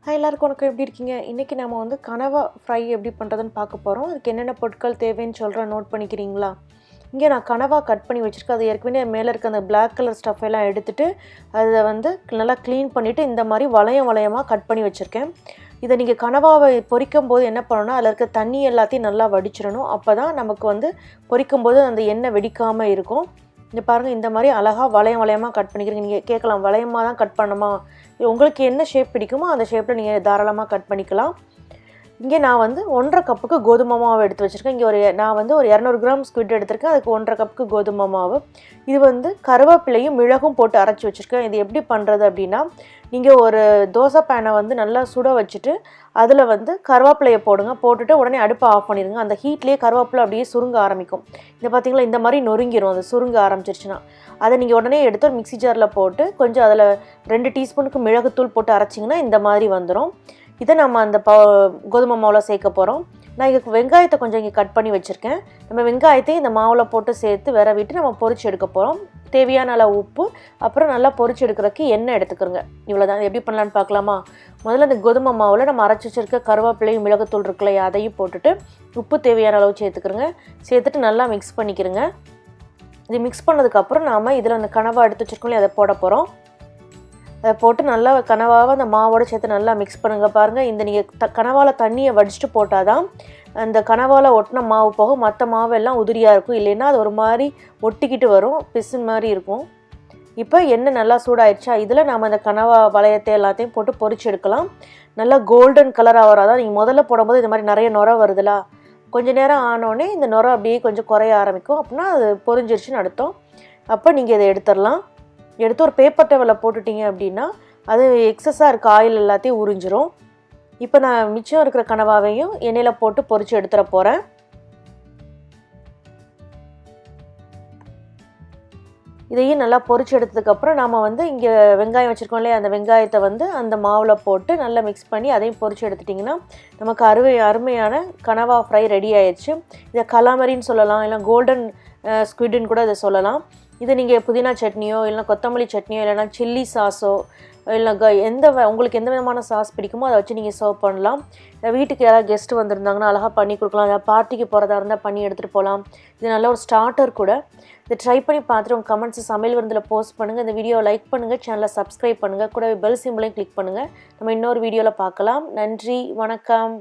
Hi எல்லாருக்கும் வணக்கம், எப்படி இருக்கீங்க? இன்றைக்கி நம்ம வந்து கனவா ஃப்ரை எப்படி பண்ணுறதுன்னு பார்க்க போகிறோம். அதுக்கு என்னென்ன பொருட்கள் தேவைன்னு சொல்கிறேன், நோட் பண்ணிக்கிறீங்களா? இங்கே நான் கனவா கட் பண்ணி வச்சுருக்கேன். அது ஏற்கனவே மேலே இருக்க அந்த பிளாக் கலர் ஸ்டஃப் எல்லாம் எடுத்துகிட்டு அதை வந்து நல்லா க்ளீன் பண்ணிவிட்டு இந்த மாதிரி வளையமாக கட் பண்ணி வச்சுருக்கேன். இதை நீங்கள் கனவாவை பொரிக்கும் போது என்ன பண்ணணும்னா, அதில் இருக்க தண்ணி எல்லாத்தையும் நல்லா வடிச்சிடணும். அப்போ தான் நமக்கு வந்து பொரிக்கும் போது அந்த எண்ணெய் வெடிக்காமல் இருக்கும். இங்கே பாருங்கள், இந்த மாதிரி அழகாக வளையமாக கட் பண்ணிக்கிறீங்க. நீங்கள் கேட்கலாம், வளையமாக தான் கட் பண்ணணுமா? உங்களுக்கு என்ன ஷேப் பிடிக்குமோ அந்த ஷேப்பில் நீங்கள் தாராளமாக கட் பண்ணிக்கலாம். இங்கே நான் வந்து 1.5 கப்புக்கு கோதுமை மாவு எடுத்து வச்சுருக்கேன். இங்கே நான் வந்து ஒரு 200 கிராம் ஸ்குவிட் எடுத்திருக்கேன். அதுக்கு 1.5 கப்புக்கு கோதுமை மாவு. இது வந்து கருவேப்பிலையும் மிளகும் போட்டு அரைச்சி வச்சுருக்கேன். இது எப்படி பண்ணுறது அப்படின்னா, நீங்கள் ஒரு தோசை பேனை வந்து நல்லா சுட வச்சுட்டு அதில் வந்து கருவேப்பிலையை போட்டுட்டு உடனே அடுப்பை ஆஃப் பண்ணிடுங்க. அந்த ஹீட்லேயே கருவேப்பிலை அப்படியே சுருங்க ஆரம்பிக்கும். இந்த பார்த்திங்களா, இந்த மாதிரி நொறுங்கிடும். அது சுருங்க ஆரம்பிச்சிருச்சுன்னா அதை நீங்கள் உடனே எடுத்து ஒரு மிக்ஸி ஜாரில் போட்டு கொஞ்சம் அதில் 2 டீஸ்பூனுக்கு மிளகுத்தூள் போட்டு அரைச்சிங்கன்னா இந்த மாதிரி வந்துடும். இதை நம்ம அந்த கோதுமை மாவில் சேர்க்க போகிறோம். நான் இங்கே வெங்காயத்தை கொஞ்சம் இங்கே கட் பண்ணி வச்சுருக்கேன். நம்ம வெங்காயத்தையும் இந்த மாவில் போட்டு சேர்த்து விரவிட்டு நம்ம பொரிச்சு எடுக்க போகிறோம். தேவையான அளவு உப்பு, அப்புறம் நல்லா பொரிச்சு எடுக்கிறதுக்கு எண்ணெய் எடுத்துக்கிறோங்க. இவ்வளோதான். எப்படி பண்ணலான்னு பார்க்கலாமா? முதல்ல அந்த கோதுமை மாவில் நம்ம அரைச்சி வச்சுருக்க கருவேப்பிலையும் மிளகுத்தூள் இருக்குல்ல, அதையும் போட்டுட்டு உப்பு தேவையான அளவு சேர்த்துக்கிறோங்க. சேர்த்துட்டு நல்லா மிக்ஸ் பண்ணிக்கிறோங்க. இது மிக்ஸ் பண்ணதுக்கப்புறம் நாம் இதில் அந்த கனவா எடுத்து வச்சுருக்கோம், அதை போட போகிறோம். அதை போட்டு நல்லா கனவாவை அந்த மாவோடு சேர்த்து நல்லா மிக்ஸ் பண்ணுங்கள். பாருங்கள், இந்த நீங்கள் கனவாவில் தண்ணியை வடிச்சிட்டு போட்டால் தான் அந்த கனவாவில் ஒட்டின மாவு போக மற்ற மாவெல்லாம் உதிரியாக இருக்கும். இல்லைன்னா அது ஒரு மாதிரி ஒட்டிக்கிட்டு வரும், பிசு மாதிரி இருக்கும். இப்போ எண்ணெய் நல்லா சூடாயிடுச்சா, இதில் நம்ம அந்த கனவா வளையத்தை எல்லாத்தையும் போட்டு பொரிச்சு எடுக்கலாம். நல்லா கோல்டன் கலராக வரும். அதான் நீங்கள் முதல்ல போடும்போது இந்த மாதிரி நிறைய நுரை வருதுல, கொஞ்சம் நேரம் ஆனோடனே இந்த நுரை அப்படியே கொஞ்சம் குறைய ஆரம்பிக்கும். அப்படின்னா அது பொரிஞ்சிருச்சுன்னு அர்த்தம். அப்போ நீங்கள் இதை எடுத்துடலாம். எடுத்து ஒரு பேப்பர் டவலில் போட்டுட்டிங்க அப்படின்னா அது எக்ஸஸாக இருக்க ஆயில் எல்லாத்தையும் உறிஞ்சிரும். இப்போ நான் மிச்சம் இருக்கிற கனவாவையும் எண்ணெயில் போட்டு பொரித்து எடுத்துட போகிறேன். இதையும் நல்லா பொரிச்சு எடுத்ததுக்கப்புறம் நாம் வந்து இங்கே வெங்காயம் வச்சுருக்கோம் இல்லையா, அந்த வெங்காயத்தை வந்து அந்த மாவில் போட்டு நல்லா மிக்ஸ் பண்ணி அதையும் பொரிச்சு எடுத்துட்டிங்கன்னா நமக்கு அருமையான கனவா ஃப்ரை ரெடி ஆயிடுச்சு. இதை கலாமரின்னு சொல்லலாம், இல்லை கோல்டன் ஸ்குவிட்னு கூட இதை சொல்லலாம். இது நீங்கள் புதினா சட்னியோ இல்லைனா கொத்தமல்லி சட்னியோ இல்லைனா சில்லி சாஸோ இல்லை உங்களுக்கு எந்த விதமான சாஸ் பிடிக்குமோ அதை வச்சு நீங்கள் சர்வ் பண்ணலாம். வீட்டுக்கு யாராவது கெஸ்ட்டு வந்திருந்தாங்கன்னா அழகாக பண்ணி கொடுக்கலாம். இல்லை பார்ட்டிக்கு போகிறதா இருந்தால் பண்ணி எடுத்துகிட்டு போகலாம். இது நல்ல ஒரு ஸ்டார்டர் கூட. இதை ட்ரை பண்ணி பார்த்துட்டு உங்கள் கமெண்ட்ஸை சமையல் விருந்தில் போஸ்ட் பண்ணுங்கள். இந்த வீடியோவை லைக் பண்ணுங்கள், சேனலை சப்ஸ்கிரைப் பண்ணுங்கள், கூடவே பெல் சிம்பிளையும் கிளிக் பண்ணுங்கள். நம்ம இன்னொரு வீடியோவில் பார்க்கலாம். நன்றி, வணக்கம்.